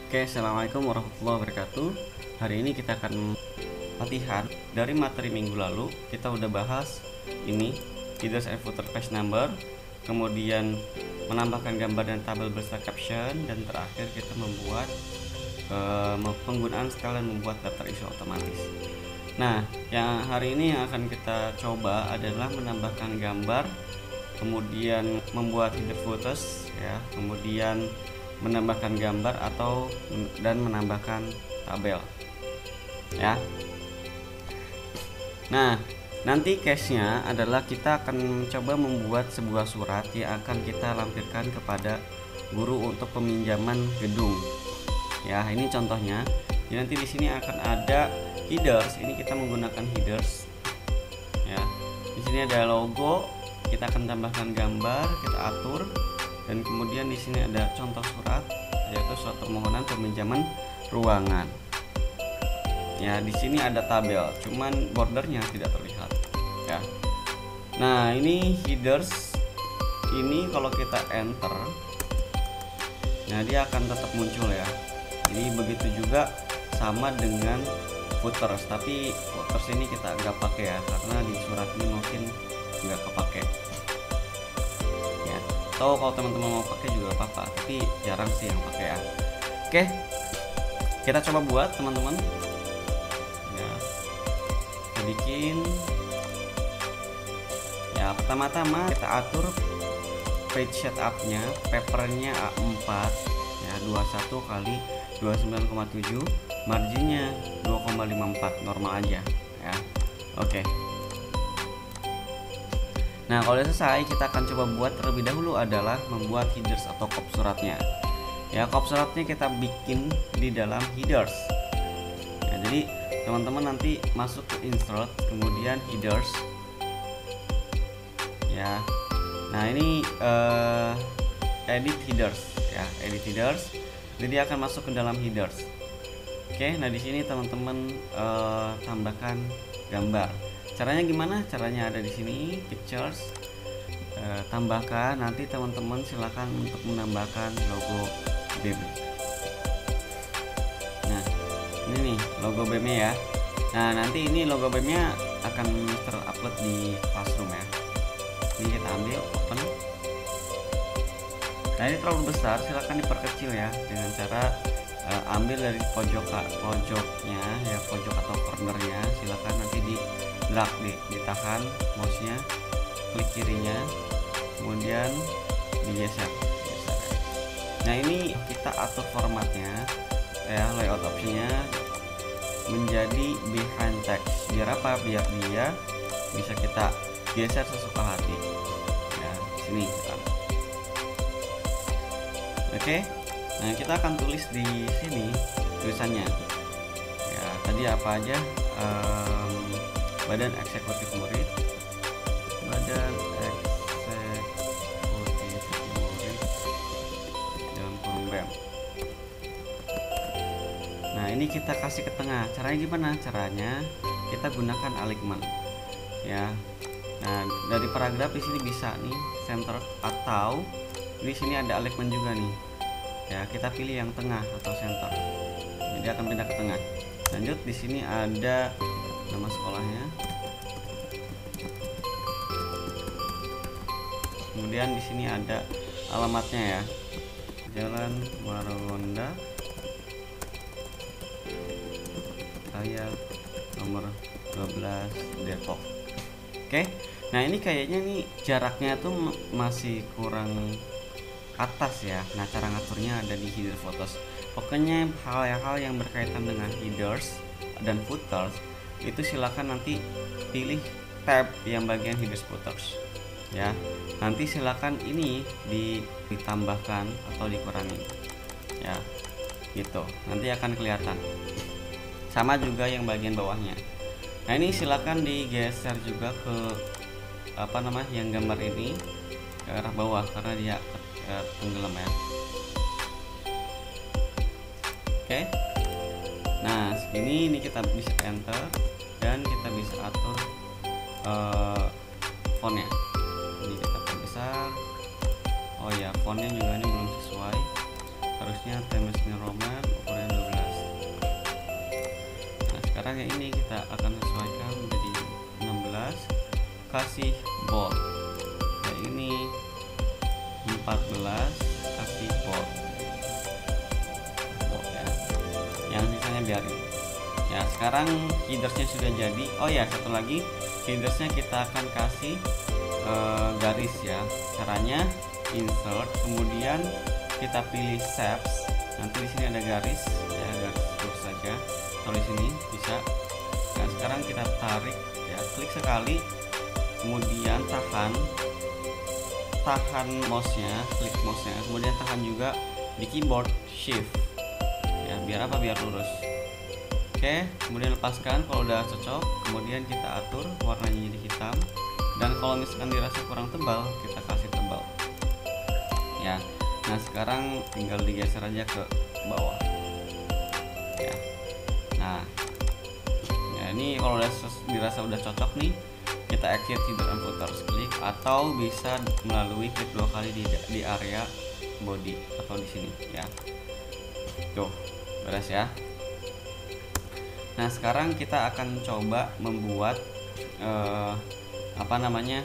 Oke, assalamualaikum warahmatullahi wabarakatuh. Hari ini kita akan latihan dari materi minggu lalu. Kita udah bahas ini headers and footer page number, kemudian menambahkan gambar dan tabel beserta caption, dan terakhir kita membuat penggunaan sekalian membuat daftar isi otomatis. Nah, yang hari ini yang akan kita coba adalah menambahkan gambar, kemudian membuat header footers, ya, kemudian menambahkan gambar dan menambahkan tabel, ya. Nah, nanti case-nya adalah kita akan mencoba membuat sebuah surat yang akan kita lampirkan kepada guru untuk peminjaman gedung. Ya, ini contohnya. Jadi nanti di sini akan ada headers. Ini kita menggunakan headers. Ya. Di sini ada logo, kita akan tambahkan gambar, kita atur. Dan kemudian di sini ada contoh surat, yaitu surat permohonan peminjaman ruangan. Ya, di sini ada tabel, cuman bordernya tidak terlihat. Ya. Nah, ini headers. Ini kalau kita enter, nah dia akan tetap muncul ya. Jadi begitu juga sama dengan footers, tapi footers ini kita nggak pakai ya, karena di surat ini mungkin nggak kepake. Atau kalau teman-teman mau pakai juga apa-apa, tapi jarang sih yang pakai ya. Oke, kita coba buat teman-teman. Ya, kita bikin. Ya, pertama-tama kita atur page setupnya, papernya A4, ya 21 kali 29,7, marginnya 2,54, normal aja ya. Oke. Nah, kalau udah selesai, kita akan coba buat terlebih dahulu adalah membuat headers atau copy suratnya. Ya, copy suratnya kita bikin di dalam headers. Ya, jadi teman-teman nanti masuk ke insert, kemudian headers. Ya, nah ini edit headers, ya, edit headers. Jadi dia akan masuk ke dalam headers. Oke, nah di sini teman-teman tambahkan gambar. Caranya gimana? Caranya ada di sini, pictures, tambahkan. Nanti teman-teman silakan untuk menambahkan logo BEM. Nah, ini nih logo BEM-nya ya. Nah, nanti ini logo BEM-nya akan terupload di Classroom ya. Ini kita ambil, open. Nah, ini terlalu besar, silakan diperkecil ya dengan cara ambil dari pojoknya ya, pojok atau cornernya. Silakan nanti di drag, ditahan mouse-nya, klik kirinya, kemudian digeser. Nah, ini kita atur formatnya ya, layout optionnya menjadi behind text. Biar apa? Biar dia bisa kita geser sesuka hati. Ya, sini kita. Oke. Nah, kita akan tulis di sini tulisannya. Ya, tadi apa aja? Badan Eksekutif Murid, Badan Eksekutif Murid dalam kurung BEM. Nah, ini kita kasih ke tengah. Caranya gimana? Caranya kita gunakan alignment. Ya. Nah, dari paragraf di sini bisa nih center, atau di sini ada alignment juga nih. Ya, kita pilih yang tengah atau center. Jadi akan pindah ke tengah. Lanjut, di sini ada nama sekolahnya. Kemudian di sini ada alamatnya ya. Jalan Margonda, Raya nomor 12, Depok. Oke. Nah, ini kayaknya nih jaraknya tuh masih kurang atas ya. Nah, cara ngaturnya ada di header photos. Pokoknya hal-hal yang berkaitan dengan headers dan footers itu silakan nanti pilih tab yang bagian headers footers ya. Nanti silakan ini ditambahkan atau dikurangi ya, gitu. Nanti akan kelihatan. Sama juga yang bagian bawahnya. Nah, ini silakan digeser juga ke yang gambar ini ke arah bawah karena dia tenggelam ya. Oke. Nah, segini ini kita bisa enter dan kita bisa atur fontnya. Ini kita perbesar. Oh ya, fontnya juga ini belum sesuai. Harusnya Times New Roman. sekarang yang ini kita akan sesuaikan menjadi 16, kasih bold. Nah ini 14, kasih bold ya. Yang sisanya biarin ya. Sekarang headersnya sudah jadi. Oh ya, satu lagi, headersnya kita akan kasih garis ya. Caranya insert, kemudian kita pilih shapes. Nanti di sini ada garis ya, garis terus saja. Kalau di sini bisa. Nah sekarang kita tarik ya, klik sekali, kemudian tahan mouse-nya, klik mouse-nya, kemudian tahan juga di keyboard shift ya, biar apa, biar lurus. Oke, kemudian lepaskan kalau udah cocok, kemudian kita atur warnanya jadi hitam, dan kalau misalkan dirasa kurang tebal kita kasih tebal ya. Nah sekarang tinggal digeser aja ke bawah ya. Nah ya, ini kalau udah dirasa udah cocok nih, kita exit header and footers, klik, atau bisa melalui klik 2 kali di area body atau di sini ya. Tuh, beres ya. Nah sekarang kita akan coba membuat apa namanya,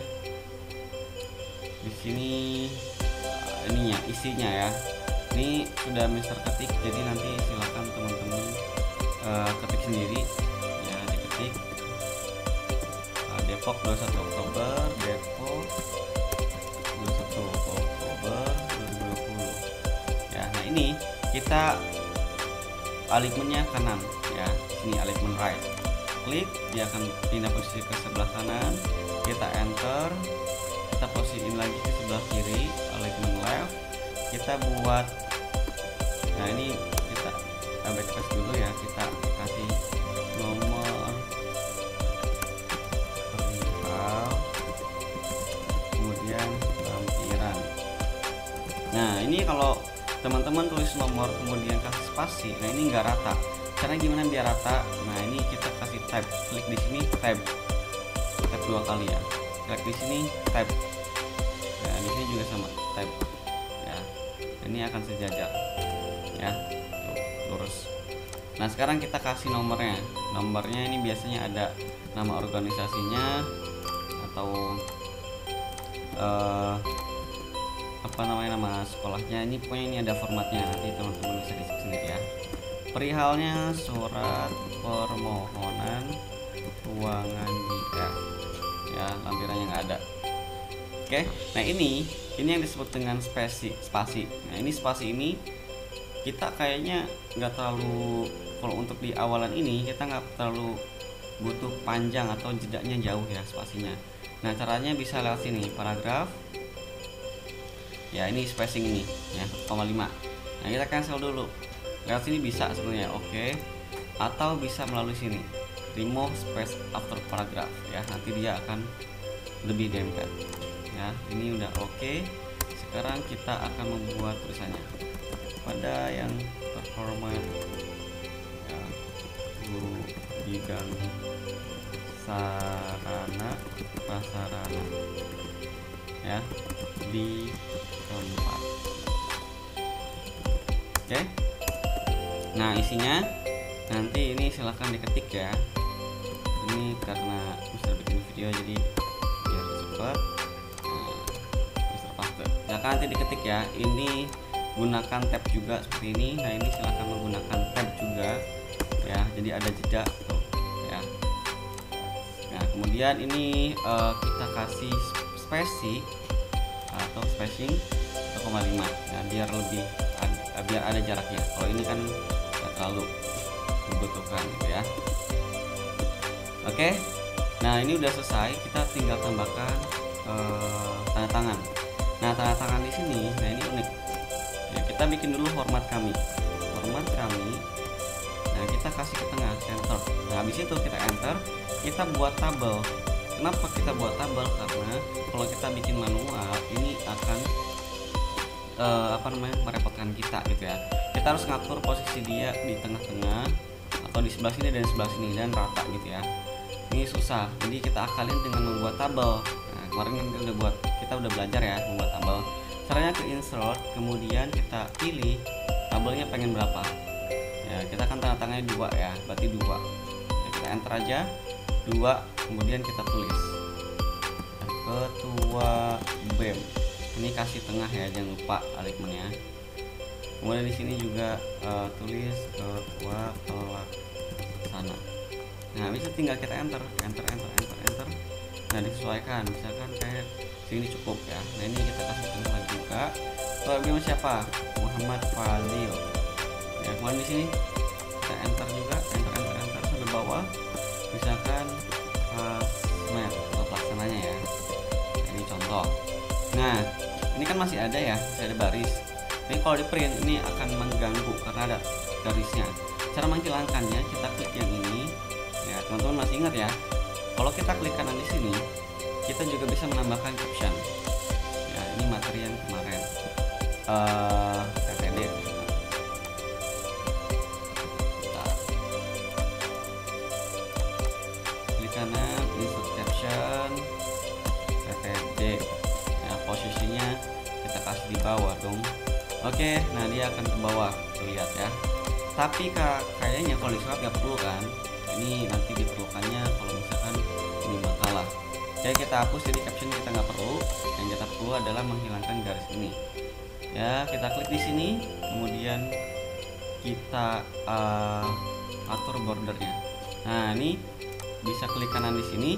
di sini ininya, isinya ya. Ini sudah Mister ketik, jadi nanti silakan teman-teman ketik sendiri ya, diketik Depok 21 Oktober, Depok 21 Oktober 2020 ya. Nah ini kita alignmentnya kanan ya, ini alignment right, klik, dia akan pindah posisi ke sebelah kanan, kita enter, kita posisiin lagi ke sebelah kiri, alignment left, kita buat. Nah ini kita backslash dulu ya, kita kasih nomor perihal, kemudian lampiran. Nah ini kalau teman-teman tulis nomor kemudian kasih spasi, nah ini nggak rata. Caranya gimana biar rata? Nah ini kita kasih tab, klik di sini tab 2 kali ya, klik di sini tab. Nah di sini juga sama tab ya. Ini akan sejajar ya, tuh, lurus. Nah sekarang kita kasih nomornya. Nomornya ini biasanya ada nama organisasinya atau apa namanya, nama sekolahnya. Ini pokoknya ini ada formatnya, nanti teman-teman bisa dicek sendiri ya. Perihalnya surat permohonan ruangan di F ya, lampirannya nggak ada. Oke, nah ini yang disebut dengan spasi. Nah ini spasi ini kita kayaknya nggak terlalu, kalau untuk di awalan ini kita nggak terlalu butuh panjang atau jedanya jauh ya spasinya. Nah caranya bisa lewat sini, paragraf ya, ini spacing ini ya 1,5. Nah kita cancel dulu, lewat sini bisa sebenarnya, oke. Atau bisa melalui sini, remove space after paragraph ya, nanti dia akan lebih dempet ya. Ini udah oke. Sekarang kita akan membuat tulisannya pada yang terhormat ya, guru bidang sarana prasarana ya di tempat. Oke. Nah isinya nanti ini silahkan diketik ya. Ini karena Mister bikin video jadi biar cepat. Mister paste. Silahkan nanti diketik ya. Ini gunakan tab juga seperti ini. Nah ini silahkan menggunakan tab juga ya. Jadi ada jeda tuh ya. Nah kemudian ini kita kasih spasi atau spacing 1,5 ya, biar lebih biar ada jaraknya. Kalau ini kan nggak terlalu dibutuhkan gitu ya. Oke, nah ini udah selesai. Kita tinggal tambahkan tanda tangan. Nah tanda tangan di sini, nah ini unik ya. Kita bikin dulu format kami. Nah kita kasih ke tengah, center. Nah habis itu kita enter, kita buat tabel. Kenapa kita buat tabel? Karena kalau kita bikin manual ini akan merepotkan kita gitu ya. Kita harus ngatur posisi dia di tengah-tengah atau di sebelah sini dan sebelah sini dan rata gitu ya. Ini susah, jadi kita akalin dengan membuat tabel. Nah kemarin kan kita udah belajar ya membuat tabel. Caranya ke insert, kemudian kita pilih tabelnya pengen berapa ya. Kita kan tanda tangannya 2 ya, berarti 2 ya, kita kita enter aja 2, kemudian kita tulis Ketua BEM. Ini kasih tengah ya, jangan lupa alikmennya. Kemudian di sini juga tulis Ketua Pelaksana. Nah, bisa tinggal kita enter. Nah, disesuaikan, misalkan kayak sini cukup ya. Nah, ini kita kasih tengah lagi juga. Ketua BEM siapa? Muhammad Fadil. Ya, kemudian di sini kita enter juga, enter sampai bawah. Misalkan Asmet atau pelaksananya ya. Nah, ini contoh. Nah, ini kan masih ada ya, masih ada baris. Ini kalau di print ini akan mengganggu karena ada garisnya. Cara menghilangkannya, kita klik yang ini. Ya, teman-teman masih ingat ya? Kalau kita klik kanan di sini, kita juga bisa menambahkan caption. Ya, ini materi yang kemarin PPD. Klik kanan, insert caption, PPD. Ya, posisinya kita kasih di bawah dong. Oke, nah dia akan ke bawah, tuh lihat ya. Tapi kayaknya kalau disurat nggak perlu kan? Ini nanti diperlukannya kalau misalkan ini makalah. Oke, kita hapus, jadi caption kita nggak perlu. Yang kita perlu adalah menghilangkan garis ini. Ya, kita klik di sini, kemudian kita atur bordernya. Nah, ini bisa klik kanan di sini.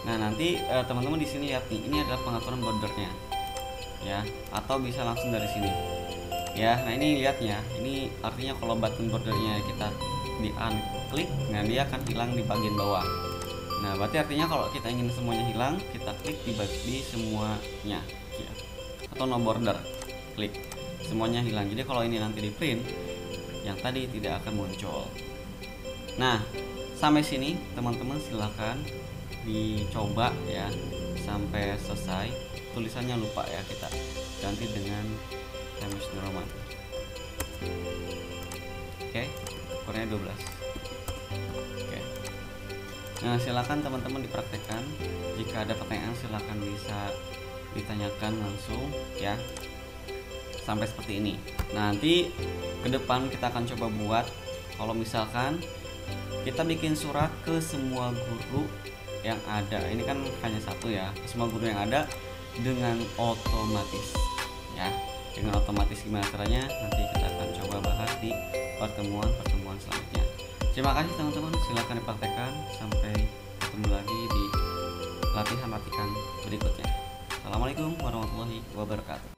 Nah, nanti teman-teman di sini lihat nih, ini adalah pengaturan bordernya. Ya, atau bisa langsung dari sini ya. Nah, ini lihat ya, ini artinya kalau button bordernya kita di unklik, nah dia akan hilang di bagian bawah. Nah, berarti artinya kalau kita ingin semuanya hilang, kita klik di semuanya ya. Atau no border, klik semuanya hilang. Jadi kalau ini nanti di print, yang tadi tidak akan muncul. Nah, sampai sini teman-teman silahkan dicoba ya sampai selesai. Tulisannya lupa ya, kita ganti dengan Times New Roman. Oke, ukurannya 12. Oke. Nah, silakan teman-teman dipraktekkan. Jika ada pertanyaan silakan bisa ditanyakan langsung ya. Sampai seperti ini. Nanti ke depan kita akan coba buat, kalau misalkan kita bikin surat ke semua guru yang ada. Ini kan hanya satu ya, semua guru yang ada dengan otomatis ya. Dengan otomatis gimana caranya, nanti kita akan coba bahas di pertemuan selanjutnya. Terima kasih teman-teman, silahkan dipraktekkan. Sampai ketemu lagi di latihan berikutnya. Assalamualaikum warahmatullahi wabarakatuh.